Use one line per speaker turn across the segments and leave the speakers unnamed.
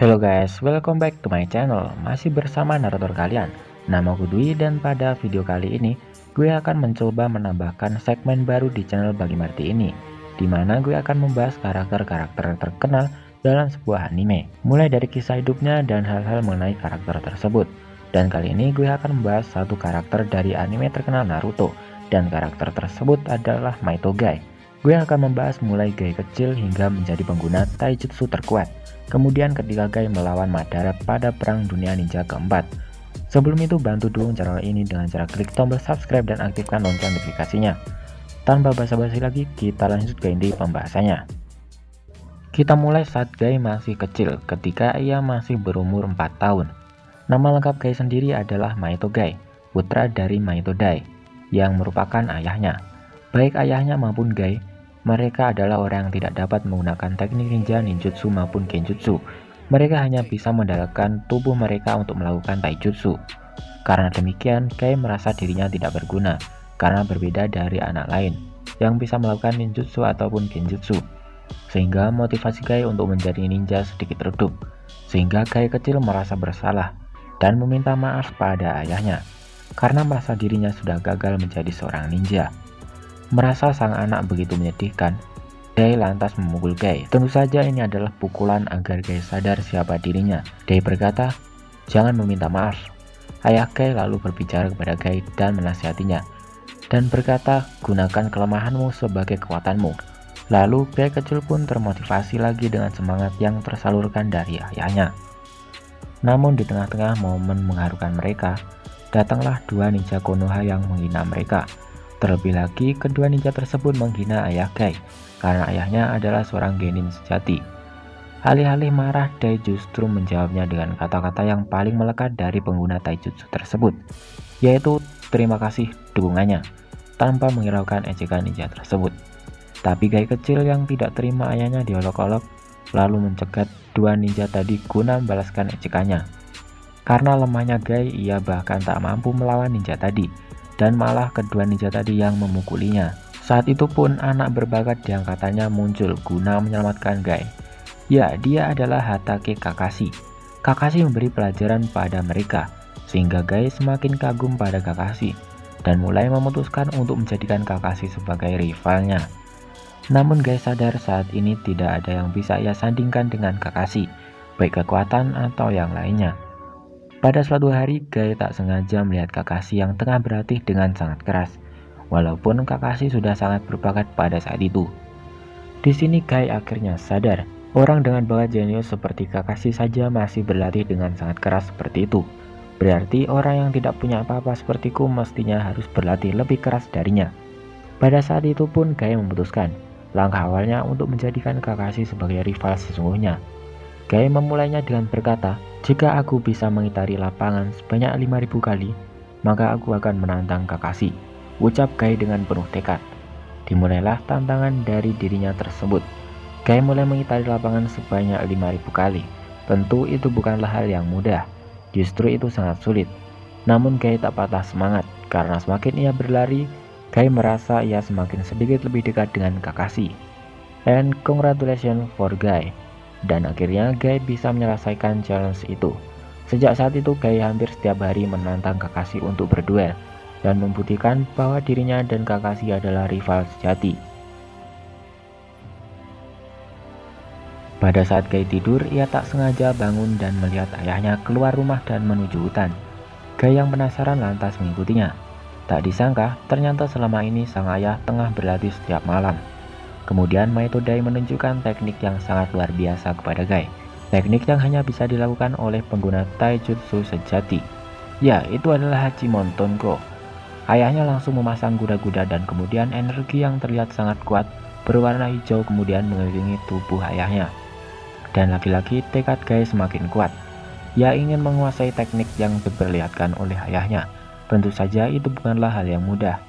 Halo guys, welcome back to my channel. Masih bersama narator kalian. Namaku Dwi dan pada video kali ini gue akan mencoba menambahkan segmen baru di channel Bagi Marti ini, dimana gue akan membahas karakter-karakter terkenal dalam sebuah anime, mulai dari kisah hidupnya dan hal-hal mengenai karakter tersebut. Dan kali ini gue akan membahas satu karakter dari anime terkenal Naruto, dan karakter tersebut adalah Mahito Guy. Gue akan membahas mulai Guy kecil hingga menjadi pengguna taijutsu terkuat, kemudian ketika Guy melawan Madara pada perang dunia ninja keempat. Sebelum itu bantu dukung channel ini dengan cara klik tombol subscribe dan aktifkan lonceng notifikasinya. Tanpa basa-basi lagi, kita lanjut ke inti pembahasannya. Kita mulai saat Guy masih kecil, ketika ia masih berumur 4 tahun. Nama lengkap Guy sendiri adalah Mahito Guy, putra dari Mahito Dai, yang merupakan ayahnya. Baik ayahnya maupun Guy, mereka adalah orang yang tidak dapat menggunakan teknik ninja, ninjutsu maupun genjutsu. Mereka hanya bisa mendalangkan tubuh mereka untuk melakukan taijutsu. Karena demikian, Guy merasa dirinya tidak berguna, karena berbeda dari anak lain yang bisa melakukan ninjutsu ataupun genjutsu. Sehingga motivasi Guy untuk menjadi ninja sedikit redup, sehingga Guy kecil merasa bersalah dan meminta maaf pada ayahnya, karena merasa dirinya sudah gagal menjadi seorang ninja. Merasa sang anak begitu menyedihkan, Guy lantas memukul Guy. Tentu saja ini adalah pukulan agar Guy sadar siapa dirinya. Guy berkata, "Jangan meminta maaf." Ayah Guy lalu berbicara kepada Guy dan menasihatinya, dan berkata, "Gunakan kelemahanmu sebagai kekuatanmu." Lalu Guy kecil pun termotivasi lagi dengan semangat yang tersalurkan dari ayahnya. Namun di tengah-tengah momen mengharukan mereka, datanglah dua ninja Konoha yang menghina mereka. Terlebih lagi, kedua ninja tersebut menghina ayah Guy, karena ayahnya adalah seorang genin sejati. Alih-alih marah, Guy justru menjawabnya dengan kata-kata yang paling melekat dari pengguna taijutsu tersebut, yaitu terima kasih dukungannya, tanpa menghiraukan ejekan ninja tersebut. Tapi Guy kecil yang tidak terima ayahnya diolok-olok, lalu mencegat dua ninja tadi guna membalaskan ejekannya. Karena lemahnya Guy, ia bahkan tak mampu melawan ninja tadi, dan malah kedua ninja tadi yang memukulinya. Saat itu pun anak berbakat di angkatannya muncul guna menyelamatkan Guy. Ya, dia adalah Hatake Kakashi. Kakashi memberi pelajaran pada mereka, sehingga Guy semakin kagum pada Kakashi, dan mulai memutuskan untuk menjadikan Kakashi sebagai rivalnya. Namun Guy sadar saat ini tidak ada yang bisa ia sandingkan dengan Kakashi, baik kekuatan atau yang lainnya. Pada suatu hari, Guy tak sengaja melihat Kakashi yang tengah berlatih dengan sangat keras, walaupun Kakashi sudah sangat berbakat pada saat itu. Di sini Guy akhirnya sadar, orang dengan bakat jenius seperti Kakashi saja masih berlatih dengan sangat keras seperti itu. Berarti orang yang tidak punya apa-apa sepertiku mestinya harus berlatih lebih keras darinya. Pada saat itu pun Guy memutuskan, langkah awalnya untuk menjadikan Kakashi sebagai rival sesungguhnya. Guy memulainya dengan berkata, "Jika aku bisa mengitari lapangan sebanyak 5.000 kali, maka aku akan menantang Kakashi," ucap Guy dengan penuh tekad. Dimulailah tantangan dari dirinya tersebut. Guy mulai mengitari lapangan sebanyak 5.000 kali. Tentu itu bukanlah hal yang mudah, justru itu sangat sulit. Namun Guy tak patah semangat, karena semakin ia berlari, Guy merasa ia semakin sedikit lebih dekat dengan Kakashi. And congratulations for Guy. Dan akhirnya Guy bisa menyelesaikan challenge itu. Sejak saat itu Guy hampir setiap hari menantang Kakashi untuk berduel, dan membuktikan bahwa dirinya dan Kakashi adalah rival sejati. Pada saat Guy tidur, ia tak sengaja bangun dan melihat ayahnya keluar rumah dan menuju hutan. Guy yang penasaran lantas mengikutinya. Tak disangka, ternyata selama ini sang ayah tengah berlatih setiap malam. Kemudian Mahito Dai menunjukkan teknik yang sangat luar biasa kepada Guy. Teknik yang hanya bisa dilakukan oleh pengguna taijutsu sejati. Ya, itu adalah Hachimon Tonko. Ayahnya langsung memasang kuda-kuda dan kemudian energi yang terlihat sangat kuat berwarna hijau kemudian mengelilingi tubuh ayahnya. Dan lagi-lagi tekad Guy semakin kuat. Ia ingin menguasai teknik yang diperlihatkan oleh ayahnya. Tentu saja itu bukanlah hal yang mudah.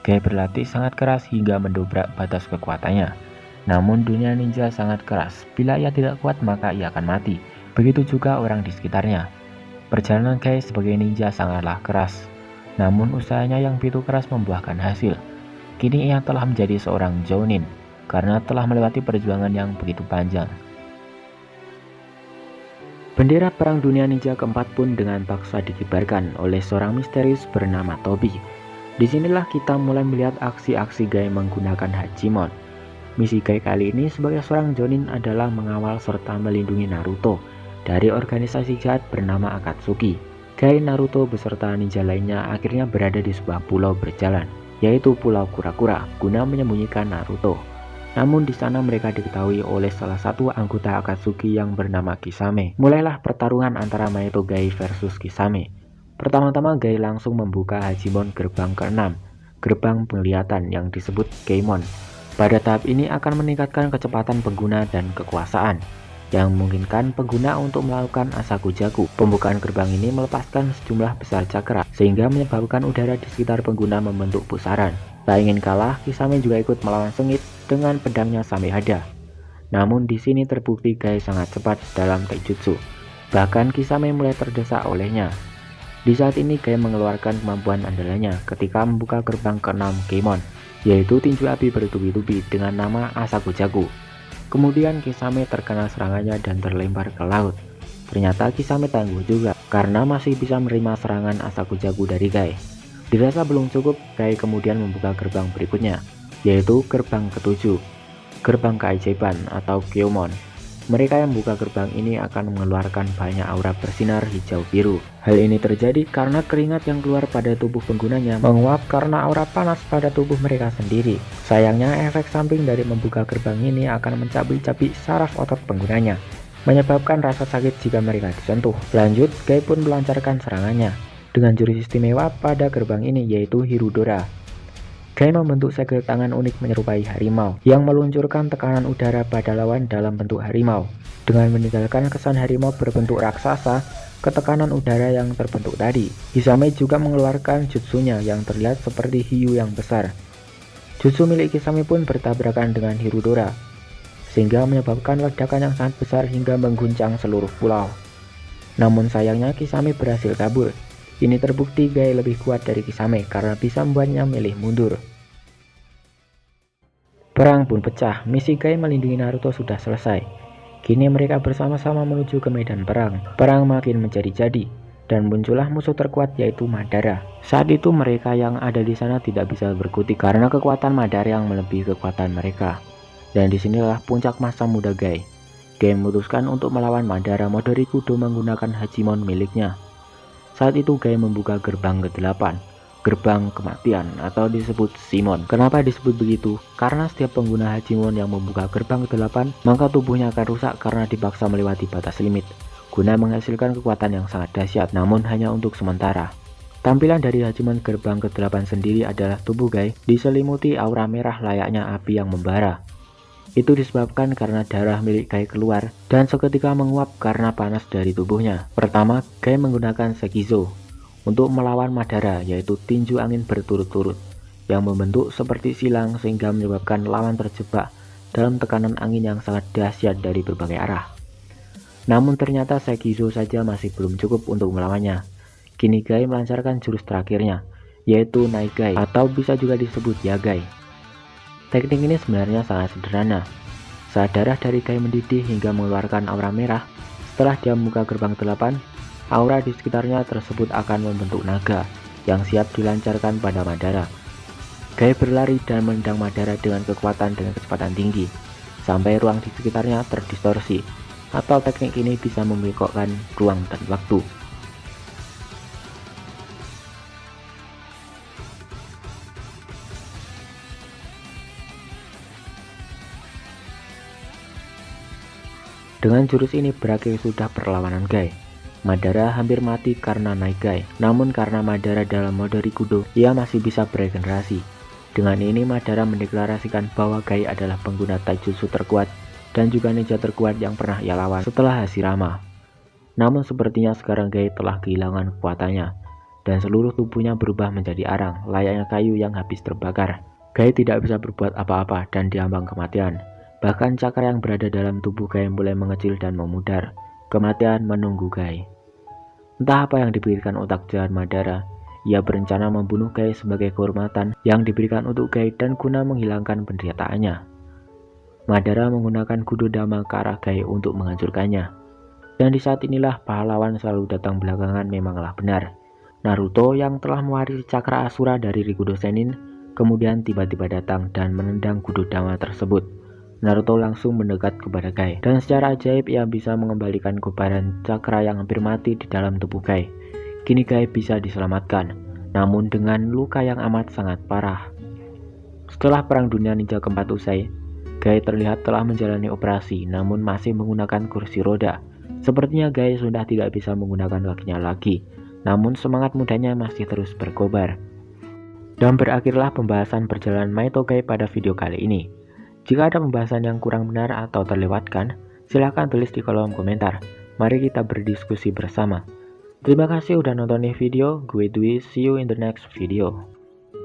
Guy berlatih sangat keras hingga mendobrak batas kekuatannya. Namun dunia ninja sangat keras. Bila ia tidak kuat maka ia akan mati. Begitu juga orang di sekitarnya. Perjalanan Guy sebagai ninja sangatlah keras. Namun usahanya yang begitu keras membuahkan hasil. Kini ia telah menjadi seorang jounin, karena telah melewati perjuangan yang begitu panjang. Bendera Perang Dunia Ninja keempat pun dengan paksa dikibarkan oleh seorang misterius bernama Tobi. Disinilah kita mulai melihat aksi-aksi Guy menggunakan Hachimon. Misi Guy kali ini sebagai seorang Jonin adalah mengawal serta melindungi Naruto dari organisasi jahat bernama Akatsuki. Guy, Naruto beserta ninja lainnya akhirnya berada di sebuah pulau berjalan, yaitu Pulau Kura-Kura, guna menyembunyikan Naruto. Namun di sana mereka diketahui oleh salah satu anggota Akatsuki yang bernama Kisame. Mulailah pertarungan antara Mahito Guy versus Kisame. Pertama-tama Guy langsung membuka Hachimon gerbang ke-6, gerbang penglihatan yang disebut Keimon. Pada tahap ini akan meningkatkan kecepatan pengguna dan kekuasaan, yang memungkinkan pengguna untuk melakukan Asakujaku. Pembukaan gerbang ini melepaskan sejumlah besar cakra, sehingga menyebabkan udara di sekitar pengguna membentuk pusaran. Tak ingin kalah, Kisame juga ikut melawan sengit dengan pedangnya Samehada. Namun di sini terbukti Guy sangat cepat dalam taijutsu. Bahkan Kisame mulai terdesak olehnya. Di saat ini Guy mengeluarkan kemampuan andalannya ketika membuka gerbang ke-6 Keimon, yaitu tinju api bertubi-tubi dengan nama Asakujaku. Kemudian Kisame terkena serangannya dan terlempar ke laut. Ternyata Kisame tangguh juga karena masih bisa menerima serangan Asakujaku dari Guy. Dirasa belum cukup, Guy kemudian membuka gerbang berikutnya, yaitu gerbang ke-7, gerbang keajaiban atau Gyomon. Mereka yang membuka gerbang ini akan mengeluarkan banyak aura bersinar hijau biru. Hal ini terjadi karena keringat yang keluar pada tubuh penggunanya menguap karena aura panas pada tubuh mereka sendiri. Sayangnya efek samping dari membuka gerbang ini akan mencabik-cabik saraf otot penggunanya, menyebabkan rasa sakit jika mereka disentuh. Lanjut, Guy pun melancarkan serangannya dengan jurus istimewa pada gerbang ini, yaitu Hirudora. Guy membentuk segel tangan unik menyerupai harimau yang meluncurkan tekanan udara pada lawan dalam bentuk harimau. Dengan meninggalkan kesan harimau berbentuk raksasa ke tekanan udara yang terbentuk tadi, Kisame juga mengeluarkan jutsunya yang terlihat seperti hiu yang besar. Jutsu milik Kisame pun bertabrakan dengan Hirudora, sehingga menyebabkan ledakan yang sangat besar hingga mengguncang seluruh pulau. Namun sayangnya Kisame berhasil kabur. Ini terbukti Guy lebih kuat dari Kisame karena bisa membuatnya milih mundur. Perang pun pecah, misi Guy melindungi Naruto sudah selesai. Kini mereka bersama-sama menuju ke medan perang. Perang makin menjadi-jadi, dan muncullah musuh terkuat yaitu Madara. Saat itu mereka yang ada di sana tidak bisa berkutik karena kekuatan Madara yang melebihi kekuatan mereka. Dan disinilah puncak masa muda Guy. Guy memutuskan untuk melawan Madara Modorikudo menggunakan Hachimon miliknya. Saat itu Guy membuka gerbang ke-8, gerbang kematian atau disebut Shimon. Kenapa disebut begitu? Karena setiap pengguna Hachimon yang membuka gerbang ke-8, maka tubuhnya akan rusak karena dipaksa melewati batas limit, guna menghasilkan kekuatan yang sangat dahsyat, namun hanya untuk sementara. Tampilan dari Hachimon gerbang ke-8 sendiri adalah tubuh Guy diselimuti aura merah layaknya api yang membara. Itu disebabkan karena darah milik Guy keluar dan seketika menguap karena panas dari tubuhnya. Pertama, Guy menggunakan Sekizo untuk melawan Madara, yaitu tinju angin berturut-turut yang membentuk seperti silang sehingga menyebabkan lawan terjebak dalam tekanan angin yang sangat dahsyat dari berbagai arah. Namun ternyata Sekizo saja masih belum cukup untuk melawannya. Kini Guy melancarkan jurus terakhirnya, yaitu Naigai atau bisa juga disebut Yagai. Teknik ini sebenarnya sangat sederhana. Saat darah dari Guy mendidih hingga mengeluarkan aura merah, setelah dia membuka gerbang ke-8, aura di sekitarnya tersebut akan membentuk naga yang siap dilancarkan pada Madara. Guy berlari dan menendang Madara dengan kekuatan dan kecepatan tinggi, sampai ruang di sekitarnya terdistorsi, atau teknik ini bisa membengkokkan ruang dan waktu. Dengan jurus ini berakhir sudah perlawanan Guy. Madara hampir mati karena Naigai, namun karena Madara dalam mode Rikudo, ia masih bisa beregenerasi. Dengan ini Madara mendeklarasikan bahwa Guy adalah pengguna taijutsu terkuat dan juga ninja terkuat yang pernah ia lawan setelah Hashirama. Namun sepertinya sekarang Guy telah kehilangan kekuatannya, dan seluruh tubuhnya berubah menjadi arang, layaknya kayu yang habis terbakar. Guy tidak bisa berbuat apa-apa dan diambang kematian. Bahkan cakra yang berada dalam tubuh Guy mulai mengecil dan memudar. Kematian menunggu Guy. Entah apa yang dipikirkan otak jahat Madara. Ia berencana membunuh Guy sebagai kehormatan yang diberikan untuk Guy dan guna menghilangkan penderitaannya. Madara menggunakan Kudo Dama ke arah Guy untuk menghancurkannya. Dan di saat inilah pahlawan selalu datang belakangan memanglah benar. Naruto yang telah mewarisi cakra Asura dari Rikudo Sennin kemudian tiba-tiba datang dan menendang Gudodama tersebut. Naruto langsung mendekat kepada Guy dan secara ajaib ia bisa mengembalikan kobaran cakra yang hampir mati di dalam tubuh Guy. Kini Guy bisa diselamatkan, namun dengan luka yang amat sangat parah. Setelah Perang Dunia Ninja keempat usai, Guy terlihat telah menjalani operasi namun masih menggunakan kursi roda. Sepertinya Guy sudah tidak bisa menggunakan kakinya lagi, namun semangat mudanya masih terus berkobar. Dan berakhirlah pembahasan perjalanan Mahito Guy pada video kali ini. Jika ada pembahasan yang kurang benar atau terlewatkan, silahkan tulis di kolom komentar. Mari kita berdiskusi bersama. Terima kasih udah nonton video, gue Dwi, see you in the next video.